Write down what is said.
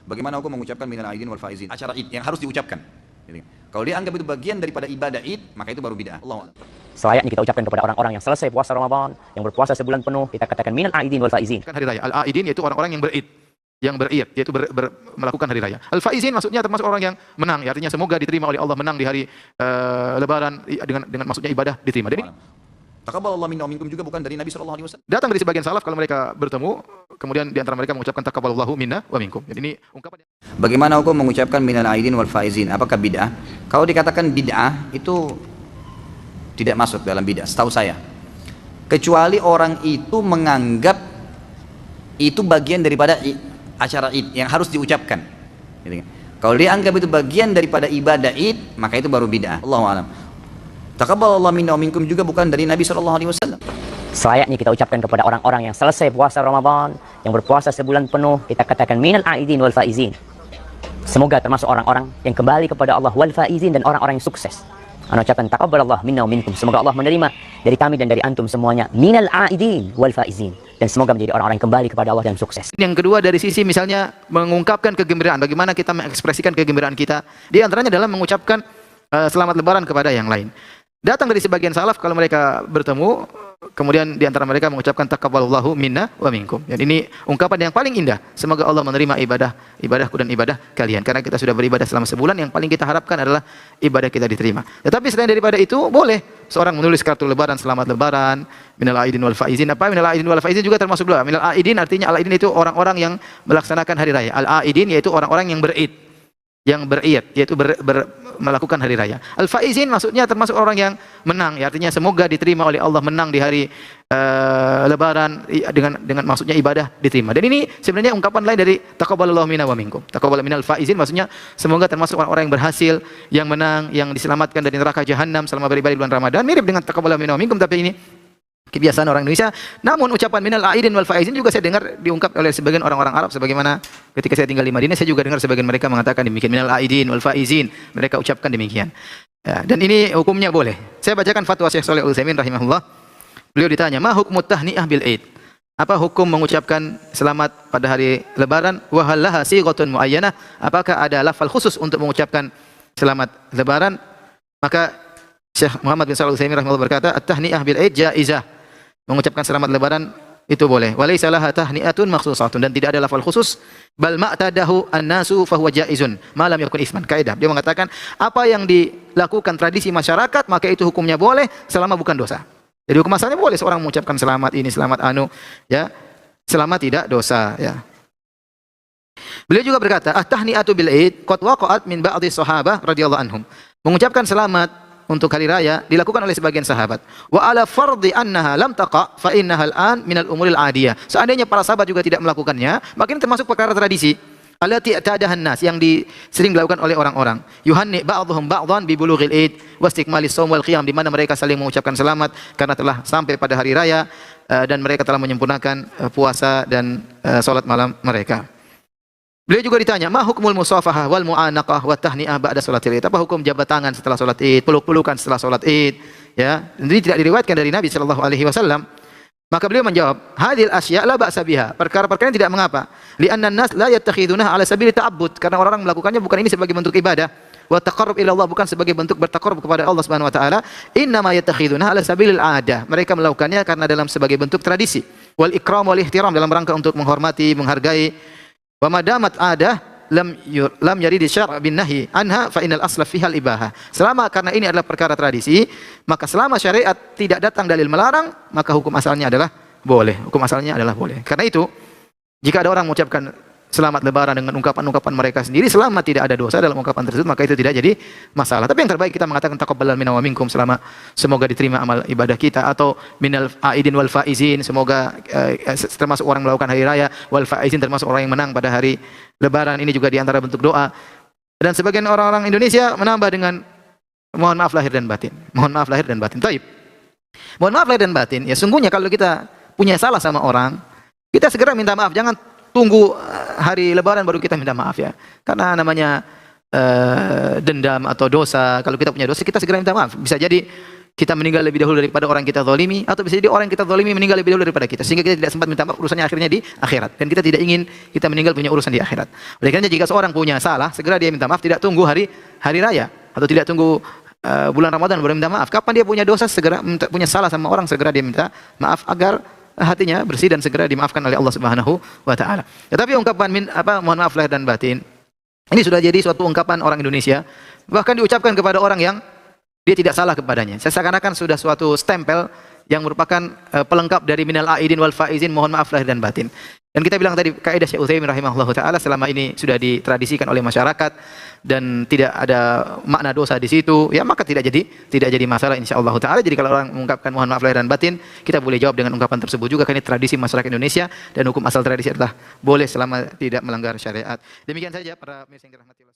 Bagaimana hukum mengucapkan minal aidin wal faizin? Acara id yang harus diucapkan. Gitu. Kalau dia anggap itu bagian daripada ibadah id, maka itu baru bid'ah. Allah. Selayaknya kita ucapkan kepada orang-orang yang selesai puasa Ramadan, yang berpuasa sebulan penuh, kita katakan minal aidin wal faizin. Hari raya. Al-aidin yaitu orang-orang yang berid. Yang berid, yaitu melakukan hari raya. Al-faizin maksudnya termasuk orang yang menang, ya, artinya semoga diterima oleh Allah, menang di hari lebaran dengan maksudnya ibadah diterima. Jadi Taqabbalallahu minna wa minkum juga bukan dari Nabi SAW. datang dari sebagian salaf kalau mereka bertemu, kemudian di antara mereka mengucapkan taqabbalallahu minna wa minkum. Jadi ini ungkapan. Bagaimana hukum mengucapkan minal aidin wal faizin? Apakah bid'ah? Kalau dikatakan bid'ah itu tidak masuk dalam bid'ah, setahu saya. Kecuali orang itu menganggap itu bagian daripada acara id yang harus diucapkan. Gitu kan? Kalau dia anggap itu bagian daripada ibadah id, maka itu baru bid'ah. Allahu a'lam. Taqabbalallahu minna wa minkum juga bukan dari Nabi SAW. Selayaknya kita ucapkan kepada orang-orang yang selesai puasa Ramadan, yang berpuasa sebulan penuh, kita katakan minal aidin wal faizin. Semoga termasuk orang-orang yang kembali kepada Allah wal faizin dan orang-orang yang sukses. Anda ucapkan taqabbalallahu minna wa minkum. Semoga Allah menerima dari kami dan dari antum semuanya minal aidin wal faizin, dan semoga menjadi orang-orang yang kembali kepada Allah dan sukses. Yang kedua dari sisi misalnya mengungkapkan kegembiraan, bagaimana kita mengekspresikan kegembiraan kita, di antaranya dalam mengucapkan selamat lebaran kepada yang lain. Datang dari sebagian salaf kalau mereka bertemu, kemudian di antara mereka mengucapkan taqabbalallahu minna wa minkum. Dan ini ungkapan yang paling indah. Semoga Allah menerima ibadahku dan ibadah kalian. Karena kita sudah beribadah selama sebulan, yang paling kita harapkan adalah ibadah kita diterima. Tetapi selain daripada itu, boleh seorang menulis kartu lebaran, selamat lebaran, minal aidin wal faizin. Apa minal aidin wal faizin juga termasuk doa. Minal aidin artinya al-aidin itu orang-orang yang melaksanakan hari raya. Al-aidin yaitu orang-orang yang berid. Yang berid, yaitu melakukan hari raya. Al-faizin maksudnya termasuk orang yang menang, ya, artinya semoga diterima oleh Allah, menang di hari lebaran dengan maksudnya ibadah diterima. Dan ini sebenarnya ungkapan lain dari taqabbalallahu minna wa minkum. Taqabbal minal faizin maksudnya semoga termasuk orang-orang yang berhasil, yang menang, yang diselamatkan dari neraka jahanam selama beribadah di bulan Ramadan. Mirip dengan taqabbalallahu minna wa minkum, tapi ini kebiasaan orang Indonesia. Namun ucapan minal aidin wal faizin juga saya dengar diungkap oleh sebagian orang-orang Arab, sebagaimana ketika saya tinggal di Madinah saya juga dengar sebagian mereka mengatakan demikian, minal aidin wal faizin, mereka ucapkan demikian. Ya, dan ini hukumnya boleh. Saya bacakan fatwa Syekh Shalih Al-Utsaimin rahimahullah. Beliau ditanya, "Ma hukmu tahniah bil Aid?" Apa hukum mengucapkan selamat pada hari lebaran? Wa hal laha sighatun muayyanah? Apakah ada lafal khusus untuk mengucapkan selamat lebaran? Maka Syekh Muhammad bin Shalih Al-Utsaimin rahimahullah berkata, "At-tahniah bil Aid jaizah." Mengucapkan selamat lebaran itu boleh. Walaysa laha tahniatun makhsusatun, dan tidak ada lafal khusus. Bal ma'tadahu an-nasu fa huwa jaizun ma lam yakun isman. Kaidah. Dia mengatakan apa yang dilakukan tradisi masyarakat maka itu hukumnya boleh selama bukan dosa. Jadi hukum asalnya boleh seorang mengucapkan selamat ini, selamat anu, ya, selama tidak dosa, ya. Beliau juga berkata, "At-tahniatu bil Aid qad waqa'at min ba'dhi sahabah radhiyallahu anhum." Mengucapkan selamat untuk hari raya dilakukan oleh sebagian sahabat. Wa ala fardhi annaha lam taqa fa innaha al-an min al-umuril adiyah. Seandainya para sahabat juga tidak melakukannya, maka ini termasuk perkara tradisi. Allati ta'adahan nas, yang sering dilakukan oleh orang-orang. Yuhanni ba'dhum ba'dhan bi bulughil Aid wa istikmalis shaum wal qiyam, di mana mereka saling mengucapkan selamat karena telah sampai pada hari raya dan mereka telah menyempurnakan puasa dan salat malam mereka. Beliau juga ditanya, "Ma hukmul musafahah wal mu'anaqah wa tahni'ah ba'da salatil Id?" Apa hukum jabat tangan setelah salat Id, peluk-pelukan setelah salat Id? Ya, ini tidak diriwayatkan dari Nabi sallallahu alaihi wasallam. Maka beliau menjawab, "Hadhil asya' la ba'sa biha." Perkara-perkara ini tidak mengapa. Li'anna an-nas la yattakhidunha 'ala sabili ta'abbud. Karena orang melakukannya bukan ini sebagai bentuk ibadah. Wa taqarrub ila Allah, bukan sebagai bentuk bertaqarrub kepada Allah Subhanahu wa taala. Innama yattakhidunha 'ala sabilil 'adah. Mereka melakukannya karena dalam sebagai bentuk tradisi. Wal ikram wal ihtiram, dalam rangka untuk menghormati, menghargai. Wa madamat adah lam yarid syar' bin nahi anha fa innal asla fiha al ibahah. Selama karena ini adalah perkara tradisi, maka selama syariat tidak datang dalil melarang, maka hukum asalnya adalah boleh. Hukum asalnya adalah boleh. Karena itu, jika ada orang mengucapkan selamat lebaran dengan ungkapan-ungkapan mereka sendiri, selama tidak ada dosa dalam ungkapan tersebut, maka itu tidak jadi masalah. Tapi yang terbaik kita mengatakan taqabbal minna wa minkum, selama semoga diterima amal ibadah kita, atau minal aidin wal faizin, semoga termasuk orang melakukan hari raya, wal faizin termasuk orang yang menang pada hari lebaran. Ini juga diantara bentuk doa. Dan sebagian orang-orang Indonesia menambah dengan mohon maaf lahir dan batin. Mohon maaf lahir dan batin. Taib. Mohon maaf lahir dan batin. Ya, sungguhnya kalau kita punya salah sama orang, kita segera minta maaf. Jangan tunggu hari lebaran baru kita minta maaf, ya. Karena namanya dendam atau dosa. Kalau kita punya dosa, kita segera minta maaf. Bisa jadi kita meninggal lebih dahulu daripada orang kita zalimi, atau bisa jadi orang yang kita zalimi meninggal lebih dahulu daripada kita, sehingga kita tidak sempat minta maaf, urusannya akhirnya di akhirat, dan kita tidak ingin kita meninggal punya urusan di akhirat. Oleh karena jika seorang punya salah, segera dia minta maaf, tidak tunggu hari raya atau tidak tunggu bulan Ramadan baru minta maaf. Kapan dia punya dosa, segera punya salah sama orang, segera dia minta maaf agar hatinya bersih dan segera dimaafkan oleh Allah Subhanahu wa taala. Tetapi ungkapan mohon maaf lahir dan batin ini sudah jadi suatu ungkapan orang Indonesia, bahkan diucapkan kepada orang yang dia tidak salah kepadanya. Seakan-akan sudah suatu stempel yang merupakan pelengkap dari minal aidin wal faizin, mohon maaf lahir dan batin. Dan kita bilang tadi kaidah Syekh Utsaimin rahimahullahu taala selama ini sudah ditradisikan oleh masyarakat dan tidak ada makna dosa di situ, ya maka tidak jadi masalah insyaallah taala. Jadi kalau orang mengungkapkan mohon maaf lahir dan batin, kita boleh jawab dengan ungkapan tersebut juga, karena ini tradisi masyarakat Indonesia dan hukum asal tradisi adalah boleh selama tidak melanggar syariat. Demikian saja para pemirsa yang dirahmati Allah.